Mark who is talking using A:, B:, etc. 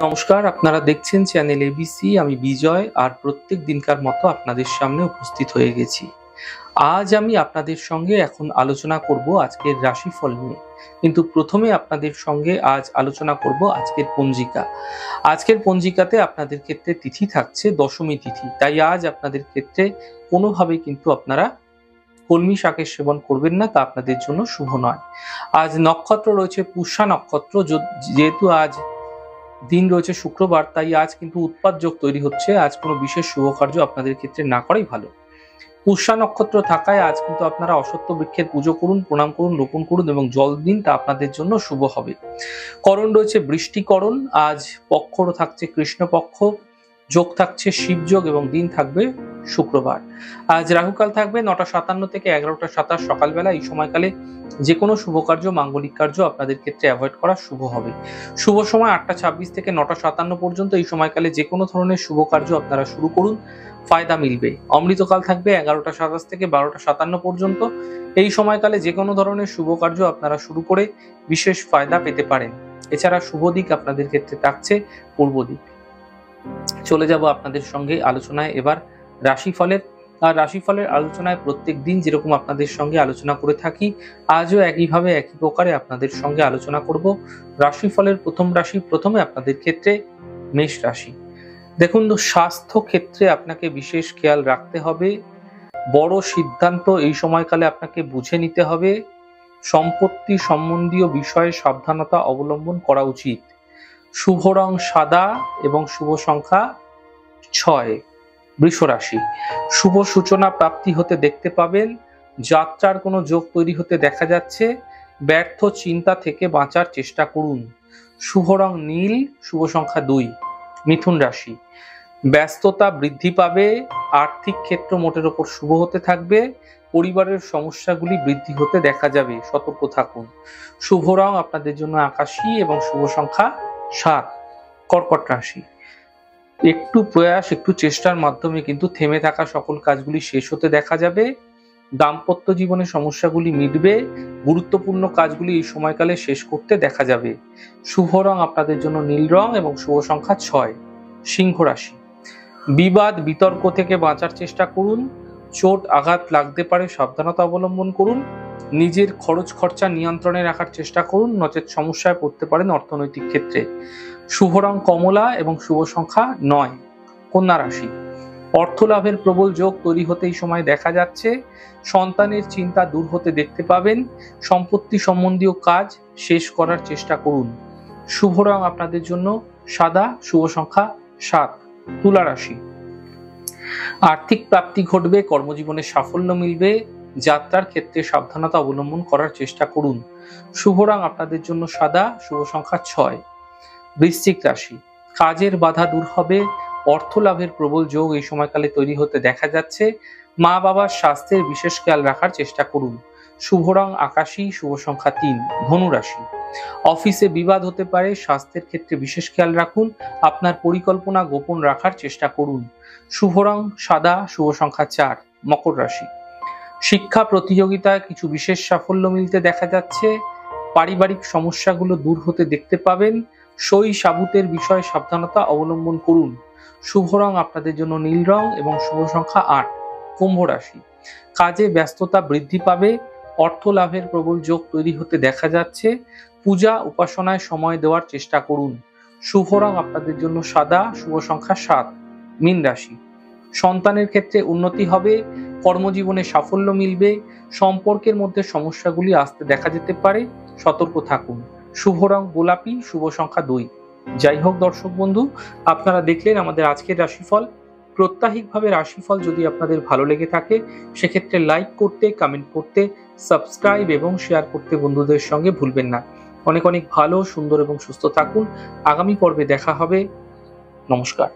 A: নমস্কার, আপনারা দেখছেন চ্যানেল এবিসি। আমি বিজয়, আর প্রত্যেক দিনকার মতো আপনাদের সামনে উপস্থিত হয়ে গেছি। আজ আমি আপনাদের সঙ্গে এখন আলোচনা করব আজকের রাশিফল নিয়ে, কিন্তু প্রথমে আপনাদের সঙ্গে আজ আলোচনা করব আজকের পঞ্জিকা। আজকের পঞ্জিকাতে আপনাদের ক্ষেত্রে তিথি থাকছে দশমী তিথি, তাই আজ আপনাদের ক্ষেত্রে কোনোভাবে কিন্তু আপনারা কলমি শাকের সেবন করবেন না, তা আপনাদের জন্য শুভ নয়। আজ নক্ষত্র রয়েছে পুষ্যা নক্ষত্র, যেহেতু আজ দিন রয়েছে শুক্রবার, তাই আজ কিন্তু উৎপাত যোগ তৈরি হচ্ছে। আজ কোনো বিশেষ শুভ কার্য আপনাদের ক্ষেত্রে না করাই ভালো। পুষ্যা নক্ষত্র থাকায় আজ কিন্তু আপনারা অশ্বত্থ বৃক্ষের পুজো করুন, প্রণাম করুন, রোপণ করুন এবং জল দিন, তা আপনাদের জন্য শুভ হবে। করণ রয়েছে বৃষ্টিকরণ, আজ পক্ষরও থাকছে কৃষ্ণপক্ষ, যোগ থাকছে শিবযোগ এবং দিন থাকবে শুক্রবার। আজ রাহুকাল থাকবে 9টা 57 থেকে 11টা 27 সকালবেলা। এই সময়কালে যে কোনো শুভ কার্য, মাঙ্গলিক কার্য আপনাদের ক্ষেত্রে অ্যাভয়েড করা শুভ হবে। শুভ সময় 8টা 26 থেকে 9টা 57 পর্যন্ত। এই সময়কালে যে কোনো ধরনের শুভ কার্য আপনারা শুরু করুন, ফায়দা মিলবে। অমৃতকাল থাকবে 11টা 27 থেকে 12টা 57 পর্যন্ত। এই সময়কালে যে কোনো ধরনের শুভ কার্য আপনারা শুরু করে বিশেষ ফায়দা পেতে পারেন। এছাড়া শুভ দিক আপনাদের ক্ষেত্রে থাকছে পূর্ব দিক। চলে যাব আপনাদের সঙ্গে আলোচনায় এবার রাশিফলের। আর রাশিফলের আলোচনায় প্রত্যেক দিন যেরকম আপনাদের সঙ্গে আলোচনা করে থাকি, আজও একইভাবে একই প্রকারে আপনাদের সঙ্গে আলোচনা করব রাশিফলের প্রথম রাশি। প্রথমে আপনাদের ক্ষেত্রে মেষ রাশি। দেখুন, স্বাস্থ্য ক্ষেত্রে আপনাকে বিশেষ খেয়াল রাখতে হবে। বড় সিদ্ধান্ত এই সময়কালে আপনাকে বুঝে নিতে হবে। সম্পত্তি সম্বন্ধীয় বিষয়ে সাবধানতা অবলম্বন করা উচিত। শুভ রং সাদা এবং শুভ সংখ্যা 6। বৃষ রাশি। শুভ সূচনা প্রাপ্তি হতে দেখতে পাবেন। যাত্রার কোনো যোগ তৈরি হতে দেখা যাচ্ছে। ব্যর্থ চিন্তা থেকে বাঁচার চেষ্টা করুন। শুভ রং নীল, শুভ সংখ্যা 2। মিথুন রাশি। ব্যস্ততা বৃদ্ধি পাবে। আর্থিক ক্ষেত্র মোটের ওপর শুভ হতে থাকবে। পরিবারের সমস্যাগুলি বৃদ্ধি হতে দেখা যাবে, সতর্ক থাকুন। শুভ রং আপনাদের জন্য আকাশী এবং শুভ সংখ্যা 7। কর্কট রাশি। একটু প্রয়াস, একটু চেষ্টার মাধ্যমে কিন্তু থেমে থাকা সকল কাজগুলি শেষ হতে দেখা যাবে। দাম্পত্য জীবনে সমস্যাগুলি মিটবে। গুরুত্বপূর্ণ কাজগুলি এই সময়কালে শেষ করতে দেখা যাবে। শুভ রং আপনাদের জন্য নীল রং এবং শুভ সংখ্যা 6। সিংহ রাশি। বিবাদ বিতর্ক থেকে বাঁচার চেষ্টা করুন। চোট আঘাত লাগতে পারে, সাবধানতা অবলম্বন করুন। নিজের খরচ খরচা নিয়ন্ত্রণে রাখার চেষ্টা করুন, নচেত সমস্যায় পড়তে পারেন অর্থনৈতিক ক্ষেত্রে। শুভ রং কমলা এবং শুভ সংখ্যা 9। কন্যা রাশি। অর্থ লাভের প্রবল যোগ তৈরি হতে এই সময় দেখা যাচ্ছে। সন্তানের চিন্তা দূর হতে দেখতে পাবেন। সম্পত্তি সম্বন্ধীয় কাজ শেষ করার চেষ্টা করুন। শুভ রং আপনাদের জন্য সাদা, শুভ সংখ্যা 7। তুলা রাশি। আর্থিক প্রাপ্তি ঘটবে, কর্মজীবনে সাফল্য মিলবে। যাত্রার ক্ষেত্রে সাবধানতা অবলম্বন করার চেষ্টা করুন। শুভ রং আপনাদের জন্য সাদা, শুভ সংখ্যা 6। বৃশ্চিক রাশি। কাজের বাধা দূর হবে। অর্থ লাভের প্রবল যোগ এই সময়কালে তৈরি হতে দেখা যাচ্ছে। মা বাবার স্বাস্থ্যের বিশেষ খেয়াল রাখার চেষ্টা করুন। শুভ রং আকাশী, শুভ সংখ্যা 3। ধনু রাশি। অফিসে বিবাদ হতে পারে, স্বাস্থ্যের ক্ষেত্রে বিশেষ খেয়াল রাখুন। আপনার পরিকল্পনা গোপন রাখার চেষ্টা করুন। শুভ রং সাদা, শুভ সংখ্যা 4। মকর রাশি। শিক্ষা প্রতিযোগিতায় কিছু বিশেষ সাফল্য মিলতে দেখা যাচ্ছে। পারিবারিক সমস্যাগুলো দূর হতে দেখতে পাবেন। সই সাবুতের বিষয়ে সাবধানতা অবলম্বন করুন। শুভ রং আপনাদের জন্য নীল রং এবং শুভ সংখ্যা 8। কুম্ভ রাশি। কাজে ব্যস্ততা বৃদ্ধি পাবে। অর্থ লাভের প্রবল যোগ তৈরি হতে দেখা যাচ্ছে। পূজা উপাসনায় সময় দেওয়ার চেষ্টা করুন। শুভ রং আপনাদের জন্য সাদা, শুভ সংখ্যা 7। মীন রাশি। সন্তানের ক্ষেত্রে উন্নতি হবে। কর্মজীবনে সাফল্য মিলবে। সম্পর্কের মধ্যে সমস্যাগুলি আসতে দেখা যেতে পারে, সতর্ক থাকুন। শুভ রং গোলাপি, শুভ সংখ্যা 2। যাই হোক দর্শক বন্ধু, আপনারা দেখলেন আমাদের আজকের রাশিফল। প্রত্যাহিকভাবে রাশিফল যদি আপনাদের ভালো লেগে থাকে, সেক্ষেত্রে লাইক করতে, কমেন্ট করতে, সাবস্ক্রাইব এবং শেয়ার করতে বন্ধুদের সঙ্গে ভুলবেন না। অনেক অনেক ভালো, সুন্দর এবং সুস্থ থাকুন। আগামী পর্বে দেখা হবে। নমস্কার।